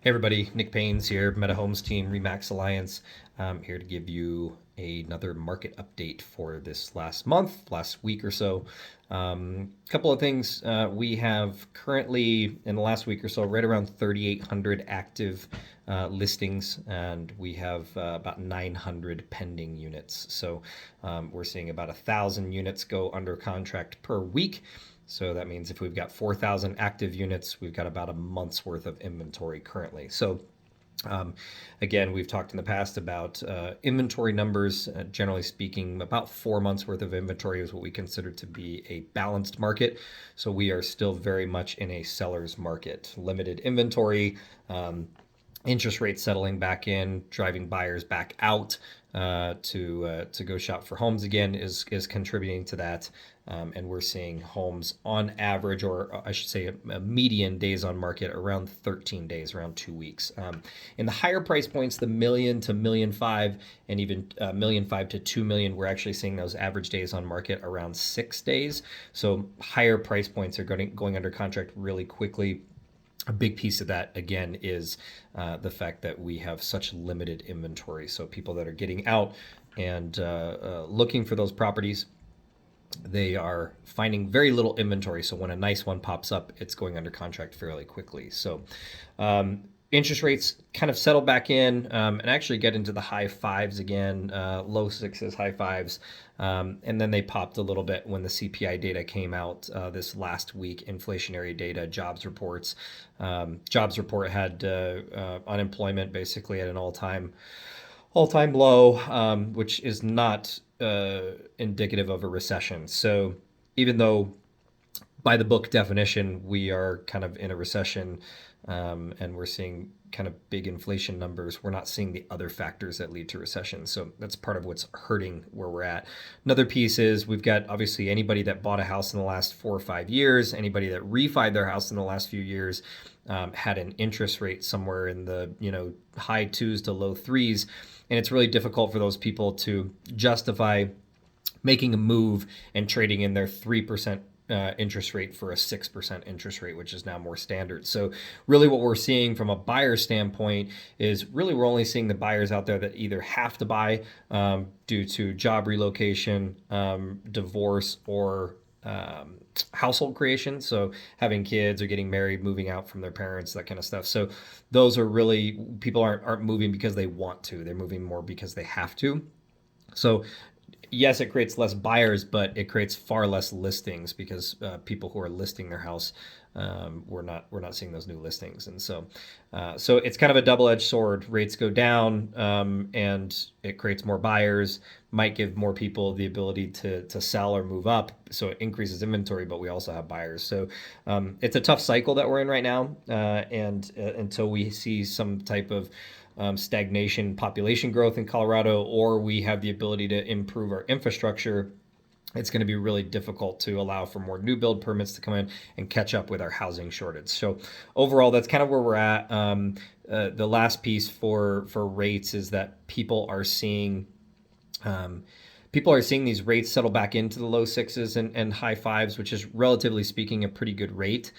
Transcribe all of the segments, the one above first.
Hey everybody, Nick Paynes here, Meta Homes team, Remax Alliance. Here to give you another market update for this last week or so. Couple of things. We have currently, in the last week or so, right around 3,800 active listings, and we have about 900 pending units. So we're seeing about 1,000 units go under contract per week. So that means if we've got 4,000 active units, we've got about a month's worth of inventory currently. So again, we've talked in the past about inventory numbers. Generally speaking, about 4 months worth of inventory is what we consider to be a balanced market. So we are still very much in a seller's market. Limited inventory, interest rates settling back in, driving buyers back out to go shop for homes again is contributing to that. And we're seeing homes on average, or I should say a median days on market around 13 days, around 2 weeks. In the higher price points, the million to million five, and even million five to 2 million, we're actually seeing those average days on market around 6 days. So higher price points are going under contract really quickly. A big piece of that, again, is the fact that we have such limited inventory. So people that are getting out and looking for those properties, they are finding very little inventory. So when a nice one pops up, it's going under contract fairly quickly. So interest rates kind of settle back in and actually get into the high fives again, low sixes, high fives. And then they popped a little bit when the CPI data came out this last week, inflationary data, jobs reports. Jobs report had unemployment basically at an all-time low, which is not indicative of a recession. So even though by the book definition, we are kind of in a recession and we're seeing kind of big inflation numbers, we're not seeing the other factors that lead to recession. So that's part of what's hurting where we're at. Another piece is we've got obviously anybody that bought a house in the last 4 or 5 years, anybody that refied their house in the last few years, had an interest rate somewhere in the high twos to low threes. And it's really difficult for those people to justify making a move and trading in their 3% interest rate for a 6% interest rate, which is now more standard. So really what we're seeing from a buyer standpoint is really we're only seeing the buyers out there that either have to buy due to job relocation, divorce, or household creation. So having kids or getting married, moving out from their parents, that kind of stuff. So those are really, people aren't moving because they want to. They're moving more because they have to. So yes, it creates less buyers, but it creates far less listings because people who are listing their house, we're not seeing those new listings, and so it's kind of a double-edged sword. Rates go down, and it creates more buyers, might give more people the ability to sell or move up, so it increases inventory, but we also have buyers. So it's a tough cycle that we're in right now, and until we see some type of stagnation, population growth in Colorado, or we have the ability to improve our infrastructure, it's going to be really difficult to allow for more new build permits to come in and catch up with our housing shortage. So overall, that's kind of where we're at. The last piece for rates is that people are seeing these rates settle back into the low sixes and high fives, which is relatively speaking a pretty good rate.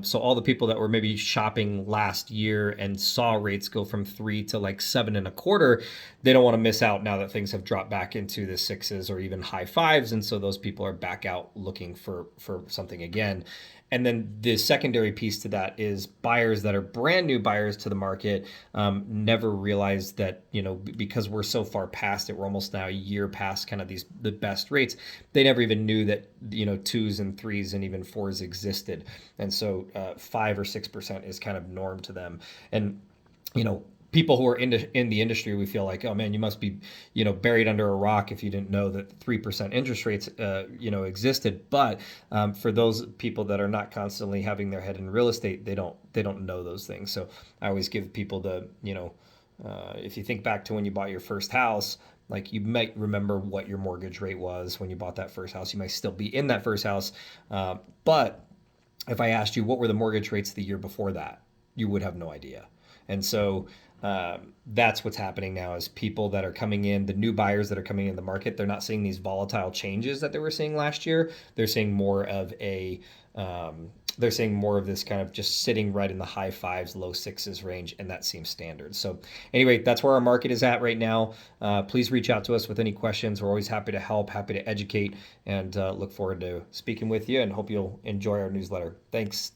So all the people that were maybe shopping last year and saw rates go from 3 to like 7.25, they don't want to miss out now that things have dropped back into the sixes or even high fives. And so those people are back out looking for something again. And then the secondary piece to that is buyers that are brand new buyers to the market never realized that, because we're so far past it, we're almost now a year past kind of the best rates. They never even knew that, twos and threes and even fours existed. And so 5 or 6% is kind of norm to them. And, people who are in the industry, we feel like, oh man, you must be, buried under a rock if you didn't know that 3% interest rates, existed. But for those people that are not constantly having their head in real estate, they don't know those things. So I always give people if you think back to when you bought your first house, like you might remember what your mortgage rate was when you bought that first house. You might still be in that first house, but if I asked you what were the mortgage rates the year before that, you would have no idea. And so that's what's happening now is people that are coming in, the new buyers that are coming in the market, they're not seeing these volatile changes that they were seeing last year. They're seeing more of a they're saying more of this kind of just sitting right in the high fives, low sixes range, and that seems standard. So anyway, that's where our market is at right now. Please reach out to us with any questions. We're always happy to help, happy to educate, and look forward to speaking with you, and hope you'll enjoy our newsletter. Thanks.